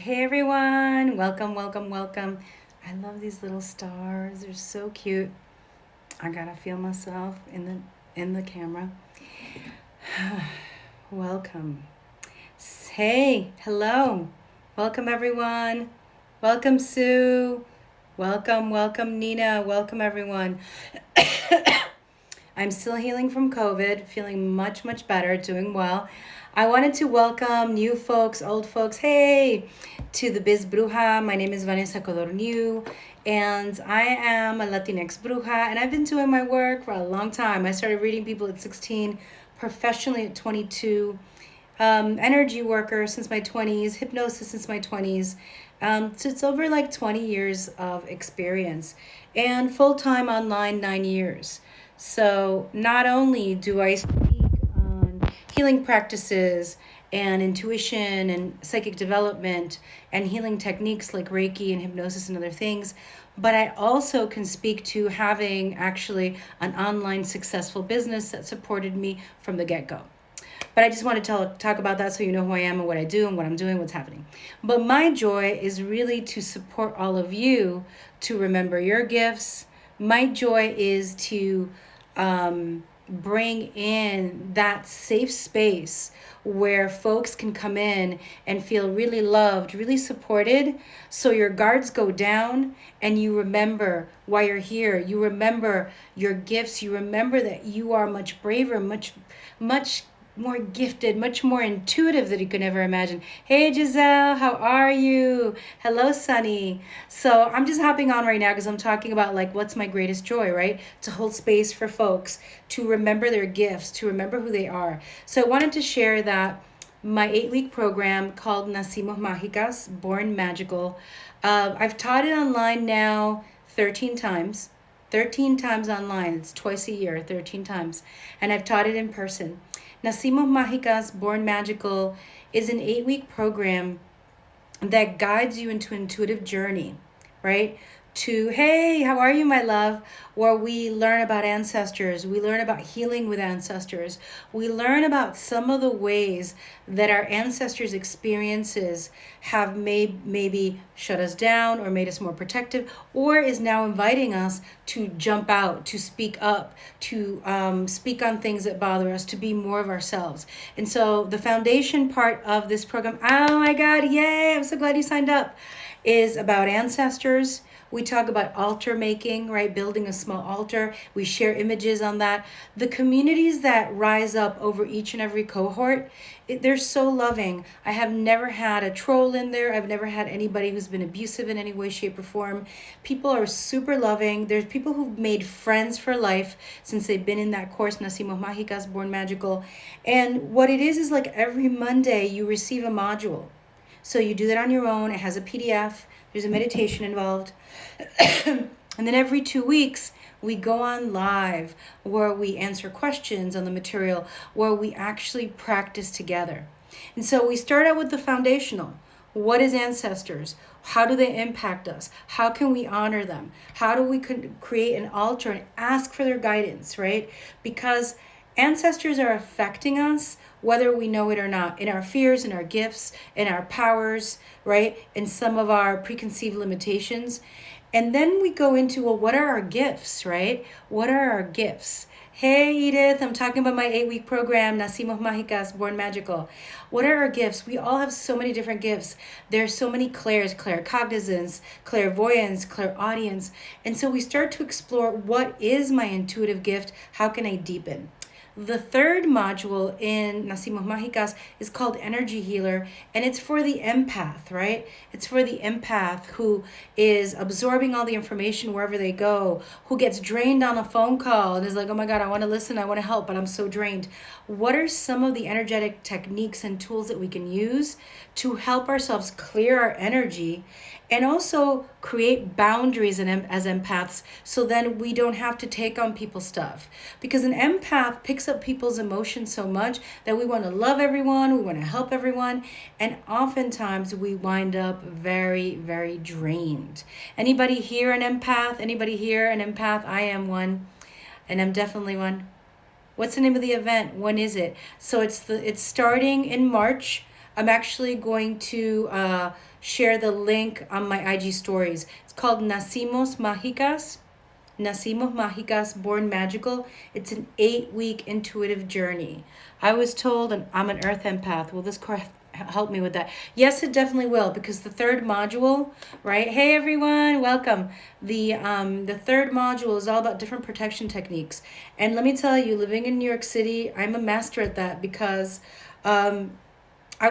Hey everyone, welcome, welcome, welcome. I love these little stars. They're so cute. I gotta feel myself in the camera. Welcome. Hey, hello. Welcome everyone. Welcome Sue. Welcome Nina. Welcome everyone. I'm still healing from COVID, feeling much, much better, doing well. I wanted to welcome new folks, old folks. Hey, to the Biz Bruja. My name is Vanessa Codorniu, and I am a Latinx Bruja, and I've been doing my work for a long time. I started reading people at 16, professionally at 22, energy worker since my 20s, hypnosis since my 20s. So it's over like 20 years of experience, and full time online 9 years. So not only do I speak on healing practices and intuition and psychic development and healing techniques like Reiki and hypnosis and other things, but I also can speak to having actually an online successful business that supported me from the get go. But I just want to talk about that so you know who I am and what I do and what I'm doing, what's happening. But my joy is really to support all of you to remember your gifts. My joy is to bring in that safe space where folks can come in and feel really loved, really supported. So your guards go down and you remember why you're here. You remember your gifts. You remember that you are much braver, much more gifted, much more intuitive than you could ever imagine. Hey Giselle, how are you? Hello, Sunny. So I'm just hopping on right now because I'm talking about like what's my greatest joy, right? To hold space for folks, to remember their gifts, to remember who they are. So I wanted to share that my 8-week program called Nacimos Mágicas, Born Magical. I've taught it online now 13 times. 13 times online. It's twice a year, 13 times. And I've taught it in person. Nacimos Mágicas, Born Magical is an 8-week program that guides you into intuitive journey, right? To, hey, how are you, my love? Where we learn about ancestors, we learn about healing with ancestors, we learn about some of the ways that our ancestors' experiences have maybe shut us down or made us more protective, or is now inviting us to jump out, to speak up, to speak on things that bother us, to be more of ourselves. And so the foundation part of this program, oh my God, yay, I'm so glad you signed up, is about ancestors. We talk about altar making, right? Building a small altar. We share images on that. The communities that rise up over each and every cohort, they're so loving. I have never had a troll in there. I've never had anybody who's been abusive in any way, shape, or form. People are super loving. There's people who've made friends for life since they've been in that course, Nacimos Mágicas, Born Magical. And what it is like every Monday you receive a module. So you do that on your own. It has a PDF. There's a meditation involved. And then every 2 weeks, we go on live where we answer questions on the material, where we actually practice together. And so we start out with the foundational. What is ancestors? How do they impact us? How can we honor them? How do we create an altar and ask for their guidance, right? Because ancestors are affecting us whether we know it or not, in our fears, in our gifts, in our powers, right? In some of our preconceived limitations. And then we go into, well, what are our gifts, right? What are our gifts? Hey, Edith, I'm talking about my 8-week program, Nacimos Mágicas, Born Magical. What are our gifts? We all have so many different gifts. There's so many clairs, claircognizance, clairvoyance, clairaudience. And so we start to explore, what is my intuitive gift? How can I deepen? The third module in Nacimos Mágicas is called Energy Healer, and it's for the empath, right? It's for the empath who is absorbing all the information wherever they go, who gets drained on a phone call and is like, oh my God, I want to listen, I want to help, but I'm so drained. What are some of the energetic techniques and tools that we can use to help ourselves clear our energy and also create boundaries as empaths, so then we don't have to take on people's stuff? Because an empath picks up people's emotions so much that we want to love everyone, we want to help everyone, and oftentimes we wind up very, very drained. Anybody here an empath? Anybody here an empath? I am one, and I'm definitely one. What's the name of the event? When is it? So it's starting in March. I'm actually going to share the link on my IG stories. It's called Nacimos Mágicas Born Magical. It's an 8-week intuitive journey. I was told, and I'm an earth empath. Will this course help me with that? Yes, it definitely will, because the third module, right? Hey everyone, welcome. The third module is all about different protection techniques. And let me tell you, living in New York City, I'm a master at that because I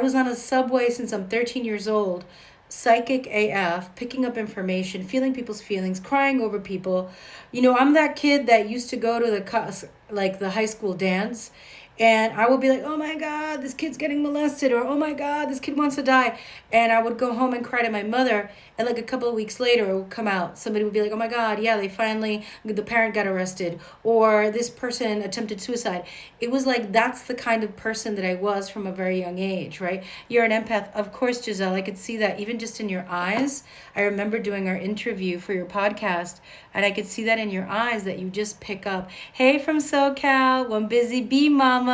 was on a subway since I'm 13 years old, psychic AF, picking up information, feeling people's feelings, crying over people. You know, I'm that kid that used to go to the high school dance, and I would be like, "Oh my God, this kid's getting molested," or "Oh my God, this kid wants to die," and I would go home and cry to my mother. And like a couple of weeks later, it would come out. Somebody would be like, "Oh my God, yeah, the parent got arrested," or "This person attempted suicide." It was like that's the kind of person that I was from a very young age, right? You're an empath, of course, Giselle. I could see that even just in your eyes. I remember doing our interview for your podcast, and I could see that in your eyes that you just pick up. Hey, from SoCal, one busy bee mama,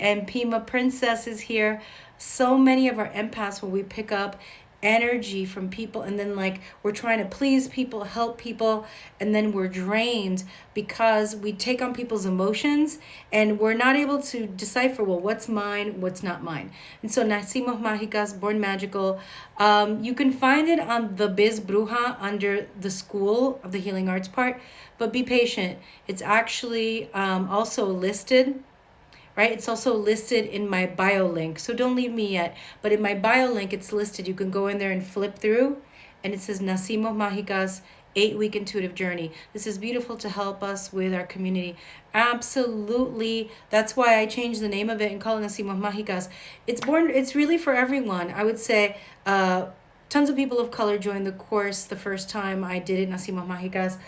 and Pima Princess is here. So many of our empaths, when we pick up energy from people, and then like we're trying to please people, help people, and then we're drained because we take on people's emotions and we're not able to decipher, well, what's mine, what's not mine. And so Nacimos Mágicas Born Magical, you can find it on the Biz Bruja under the School of the Healing Arts part, but be patient. It's actually also listed, right? It's also listed in my bio link. So don't leave me yet. But in my bio link, it's listed. You can go in there and flip through, and it says Nacimos Mágicas 8-week intuitive journey. This is beautiful to help us with our community. Absolutely. That's why I changed the name of it and call it Nacimos Mágicas. It's really for everyone. I would say tons of people of color joined the course the first time I did it, Nacimos Mágicas.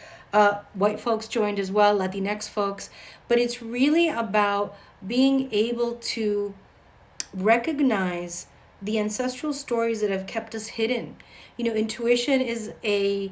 White folks joined as well, Latinx folks. But it's really about being able to recognize the ancestral stories that have kept us hidden. You know, intuition is a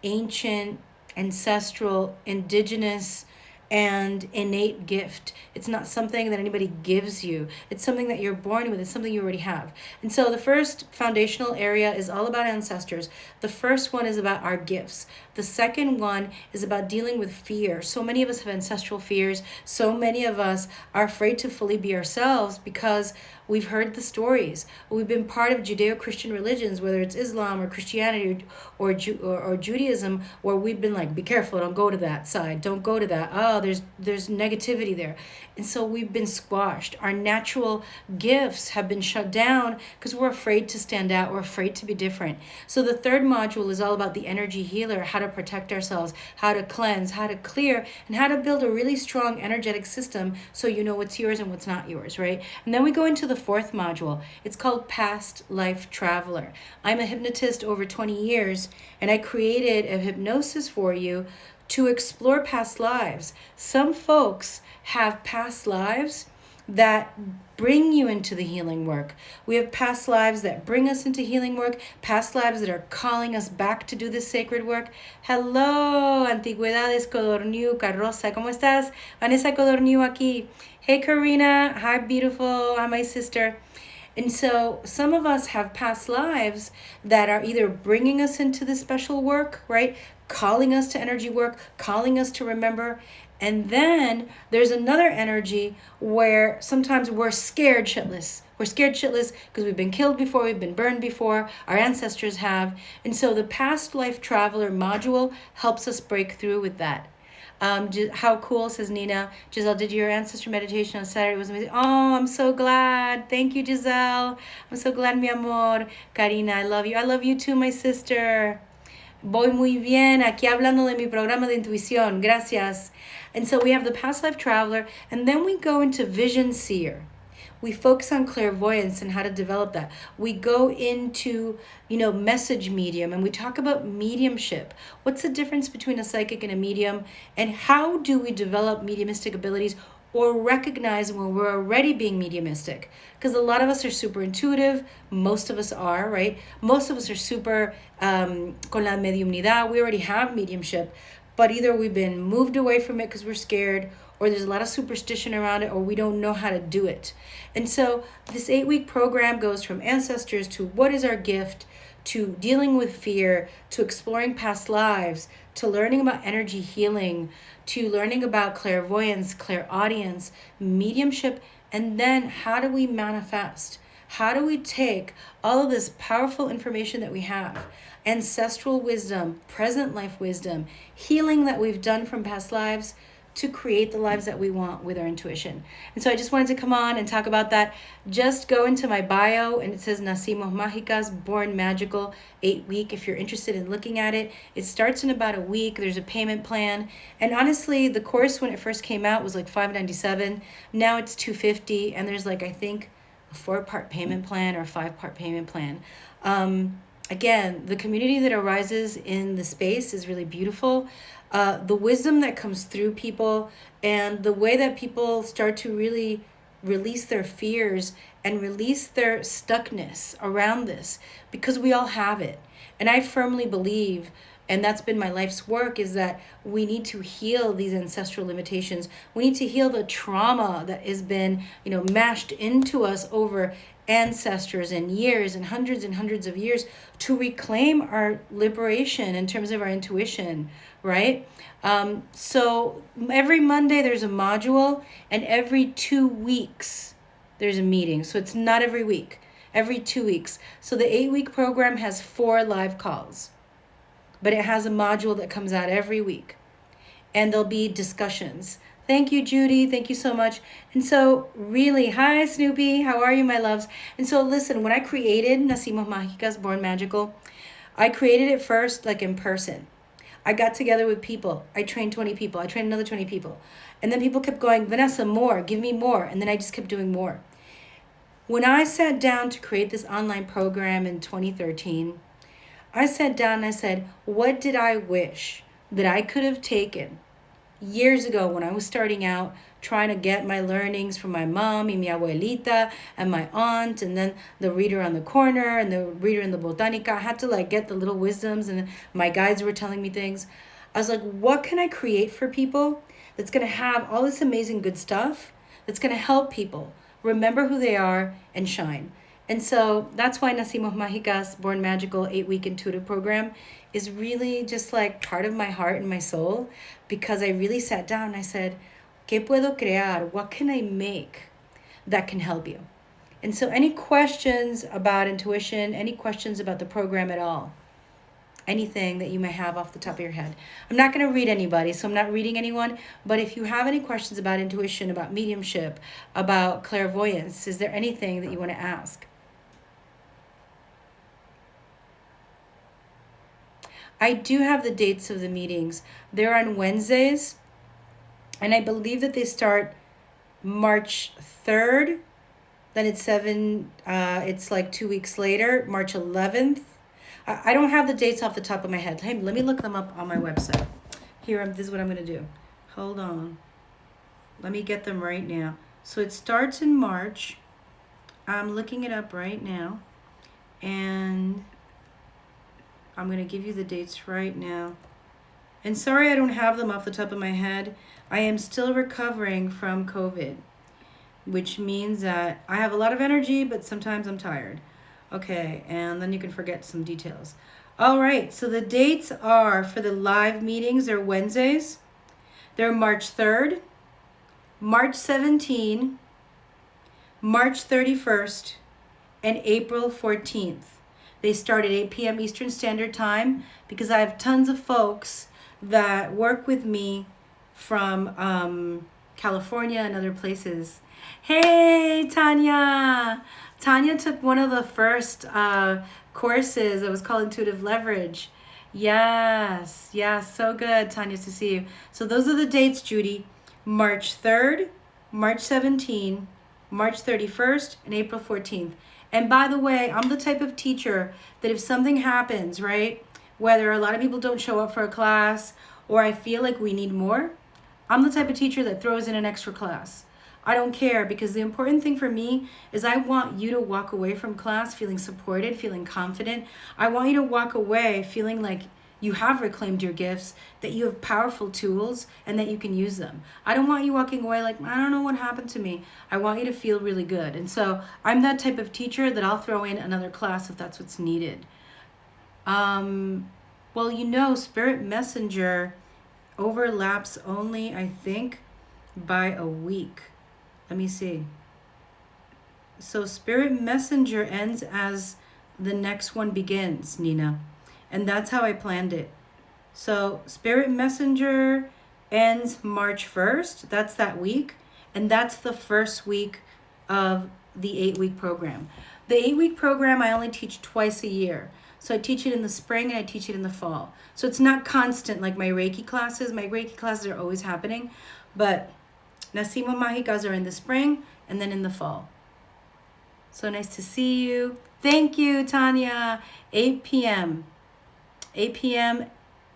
ancient, ancestral, indigenous, and innate gift. It's not something that anybody gives you. It's something that you're born with. It's something you already have. And so the first foundational area is all about ancestors. The first one is about our gifts. The second one is about dealing with fear. So many of us have ancestral fears. So many of us are afraid to fully be ourselves because we've heard the stories. We've been part of Judeo-Christian religions, whether it's Islam or Christianity or Judaism, where we've been like, be careful, don't go to that side, don't go to that. Oh, there's negativity there. And so we've been squashed. Our natural gifts have been shut down because we're afraid to stand out. We're afraid to be different. So the third module is all about the energy healer, how to protect ourselves, how to cleanse, how to clear, and how to build a really strong energetic system so you know what's yours and what's not yours, right? And then we go into the fourth module. It's called Past Life Traveler. I'm a hypnotist over 20 years, and I created a hypnosis for you to explore past lives. Some folks have past lives that bring you into the healing work. We have past lives that bring us into healing work, past lives that are calling us back to do this sacred work. Hello, Antigüedades Codorniu Carroza. ¿Cómo estás? Vanessa Codorniu aquí. Hey, Karina. Hi, beautiful. Hi, my sister. And so some of us have past lives that are either bringing us into this special work, right? Calling us to energy work, calling us to remember. And then there's another energy where sometimes we're scared shitless. We're scared shitless because we've been killed before, we've been burned before, our ancestors have. And so the Past Life Traveler module helps us break through with that. How cool, says Nina. Giselle, did your ancestor meditation on Saturday? It was amazing. Oh, I'm so glad. Thank you, Giselle. I'm so glad, mi amor. Karina, I love you. I love you too, my sister. Voy muy bien, aquí hablando de mi programa de intuición. Gracias. And so we have the Past Life Traveler, and then we go into Vision Seer. We focus on clairvoyance and how to develop that. We go into, message medium, and we talk about mediumship. What's the difference between a psychic and a medium? And how do we develop mediumistic abilities or recognize when we're already being mediumistic? Because a lot of us are super intuitive. Most of us are, right? Most of us are super con la mediumnidad. We already have mediumship, but either we've been moved away from it because we're scared, or there's a lot of superstition around it, or we don't know how to do it. And so this 8-week program goes from ancestors to what is our gift, to dealing with fear, to exploring past lives, to learning about energy healing, to learning about clairvoyance, clairaudience, mediumship, and then how do we manifest? How do we take all of this powerful information that we have, ancestral wisdom, present life wisdom, healing that we've done from past lives, to create the lives that we want with our intuition? And so I just wanted to come on and talk about that. Just go into my bio and it says Nacimos Mágicas Born Magical 8-week if you're interested in looking at it. It starts in about a week. There's a payment plan. And honestly, the course when it first came out was like $597. Now it's $250, and there's like, I think, a 4-part payment plan or a 5-part payment plan. Again, the community that arises in the space is really beautiful. The wisdom that comes through people, and the way that people start to really release their fears and release their stuckness around this, because we all have it. And I firmly believe, and that's been my life's work, is that we need to heal these ancestral limitations. We need to heal the trauma that has been, mashed into us over ancestors and years and hundreds of years, to reclaim our liberation in terms of our intuition, right? So every Monday there's a module, and every 2 weeks there's a meeting. So it's not every week, every 2 weeks. So the 8-week program has 4 live calls, but it has a module that comes out every week, and there'll be discussions. Thank you, Judy. Thank you so much. And so really, hi, Snoopy. How are you, my loves? And so listen, when I created Nacimos Mágicas Born Magical, I created it first like in person. I got together with people. I trained 20 people. I trained another 20 people. And then people kept going, Vanessa, more, give me more. And then I just kept doing more. When I sat down to create this online program in 2013, I sat down and I said, what did I wish that I could have taken years ago when I was starting out, trying to get my learnings from my mom and mi abuelita and my aunt, and then the reader on the corner and the reader in the botanica. I had to get the little wisdoms, and my guides were telling me things. I was like, what can I create for people that's going to have all this amazing good stuff that's going to help people remember who they are and shine? And so that's why Nacimos Mágicas Born Magical 8-week intuitive program is really just part of my heart and my soul, because I really sat down and I said, ¿Qué puedo crear? What can I make that can help you? And so any questions about intuition, any questions about the program at all, anything that you may have off the top of your head. I'm not going to read anybody, so I'm not reading anyone, but if you have any questions about intuition, about mediumship, about clairvoyance, is there anything that you want to ask? I do have the dates of the meetings. They're on Wednesdays, and I believe that they start March 3rd. Then it's 2 weeks later, March 11th. I don't have the dates off the top of my head. Hey, let me look them up on my website. This is what I'm going to do. Hold on. Let me get them right now. So it starts in March. I'm looking it up right now. And I'm going to give you the dates right now. And sorry I don't have them off the top of my head. I am still recovering from COVID, which means that I have a lot of energy, but sometimes I'm tired. Okay, and then you can forget some details. All right, so the dates are for the live meetings. They're Wednesdays. They're March 3rd, March 17, March 31st, and April 14th. They start at 8 p.m. Eastern Standard Time, because I have tons of folks that work with me from California and other places. Hey, Tanya! Tanya took one of the first courses that was called Intuitive Leverage. Yes, so good, Tanya, to see you. So those are the dates, Judy. March 3rd, March 17, March 31st, and April 14th. And by the way, I'm the type of teacher that if something happens, right, whether a lot of people don't show up for a class or I feel like we need more, I'm the type of teacher that throws in an extra class. I don't care, because the important thing for me is I want you to walk away from class feeling supported, feeling confident. I want you to walk away feeling like you have reclaimed your gifts, that you have powerful tools, and that you can use them. I don't want you walking away like, I don't know what happened to me. I want you to feel really good. And so I'm that type of teacher that I'll throw in another class if that's what's needed. Well, Spirit Messenger overlaps only, I think, by a week. Let me see. So Spirit Messenger ends as the next one begins, Nina. And that's how I planned it. So Spirit Messenger ends March 1st. That's that week. And that's the first week of the 8-week program. The 8-week program I only teach twice a year. So I teach it in the spring and I teach it in the fall. So it's not constant like my Reiki classes. My Reiki classes are always happening. But Nacimos Mágicas are in the spring and then in the fall. So nice to see you. Thank you, Tanya. 8 p.m. 8 p.m.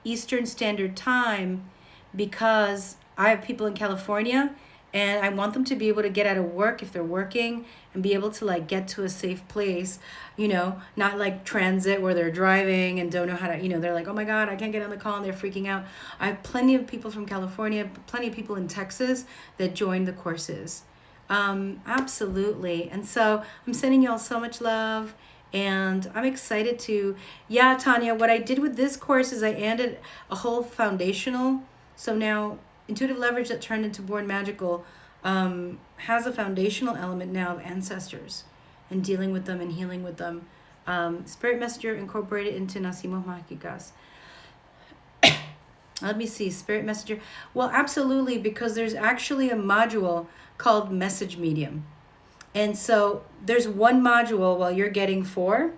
Eastern Standard Time, because I have people in California and I want them to be able to get out of work if they're working and be able to like get to a safe place, not like transit where they're driving and don't know how to, they're like, oh my God, I can't get on the call, and they're freaking out. I have plenty of people from California, plenty of people in Texas that joined the courses. Absolutely. And so I'm sending y'all so much love. And I'm excited to, Tanya, what I did with this course is I added a whole foundational. So now Intuitive Leverage that turned into Born Magical has a foundational element now of ancestors and dealing with them and healing with them. Spirit Messenger incorporated into Nacimos Mágicas. Let me see, Spirit Messenger. Well, absolutely, because there's actually a module called Message Medium. And so there's one module while you're getting 4,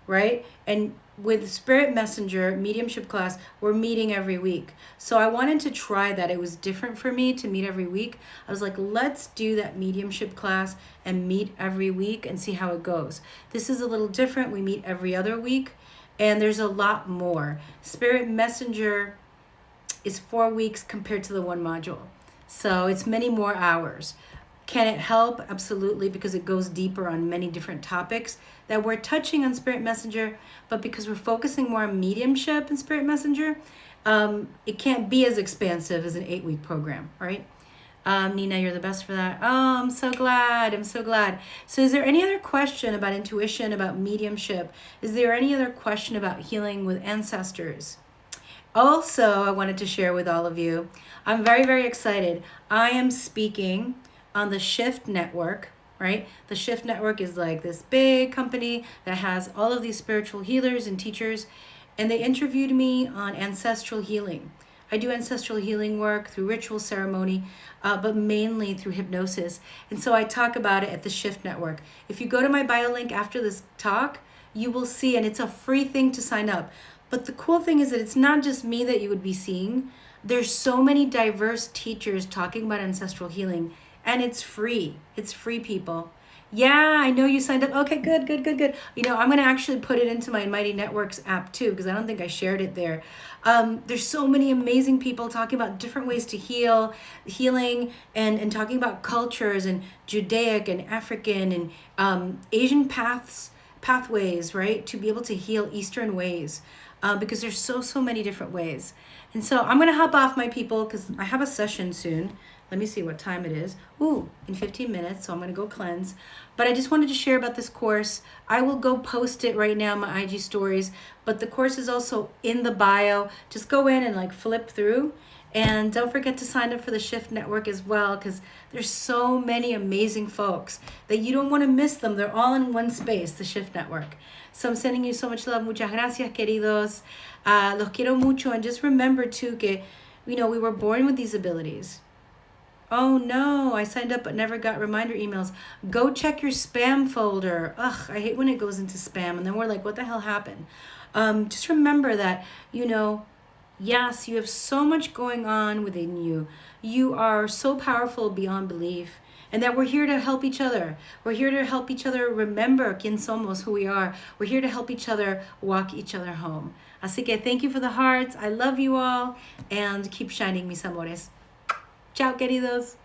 right? And with Spirit Messenger mediumship class, we're meeting every week. So I wanted to try that. It was different for me to meet every week. I was like, let's do that mediumship class and meet every week and see how it goes. This is a little different. We meet every other week, and there's a lot more. Spirit Messenger is 4 weeks compared to the one module. So it's many more hours. Can it help? Absolutely, because it goes deeper on many different topics that we're touching on Spirit Messenger, but because we're focusing more on mediumship in Spirit Messenger, it can't be as expansive as an 8-week program, right? Nina, you're the best for that. Oh, I'm so glad. I'm so glad. So is there any other question about intuition, about mediumship? Is there any other question about healing with ancestors? Also, I wanted to share with all of you, I'm very, very excited. I am speaking on the Shift Network, right? The Shift Network is like this big company that has all of these spiritual healers and teachers, and they interviewed me on ancestral healing. I do ancestral healing work through ritual ceremony, but mainly through hypnosis. And so I talk about it at the Shift Network. If you go to my bio link after this talk, you will see, and it's a free thing to sign up. But the cool thing is that it's not just me that you would be seeing. There's so many diverse teachers talking about ancestral healing. And it's free. It's free, people. Yeah, I know you signed up. Okay, good. I'm going to actually put it into my Mighty Networks app too, because I don't think I shared it there. There's so many amazing people talking about different ways to healing, and talking about cultures and Judaic and African and Asian pathways, right? To be able to heal Eastern ways, because there's so many different ways. And so I'm going to hop off, my people, because I have a session soon. Let me see what time it is. Ooh, in 15 minutes, so I'm going to go cleanse. But I just wanted to share about this course. I will go post it right now in my IG stories, but the course is also in the bio. Just go in and like flip through. And don't forget to sign up for the Shift Network as well, because there's so many amazing folks that you don't want to miss them. They're all in one space, the Shift Network. So I'm sending you so much love. Muchas gracias, queridos. Los quiero mucho. And just remember, too, que, we were born with these abilities. Oh no, I signed up but never got reminder emails. Go check your spam folder. Ugh, I hate when it goes into spam and then we're like, what the hell happened? Just remember that, yes, you have so much going on within you. You are so powerful beyond belief. And that we're here to help each other. We're here to help each other remember quién somos, who we are. We're here to help each other walk each other home. Así que thank you for the hearts. I love you all. And keep shining, mis amores. Chao, queridos.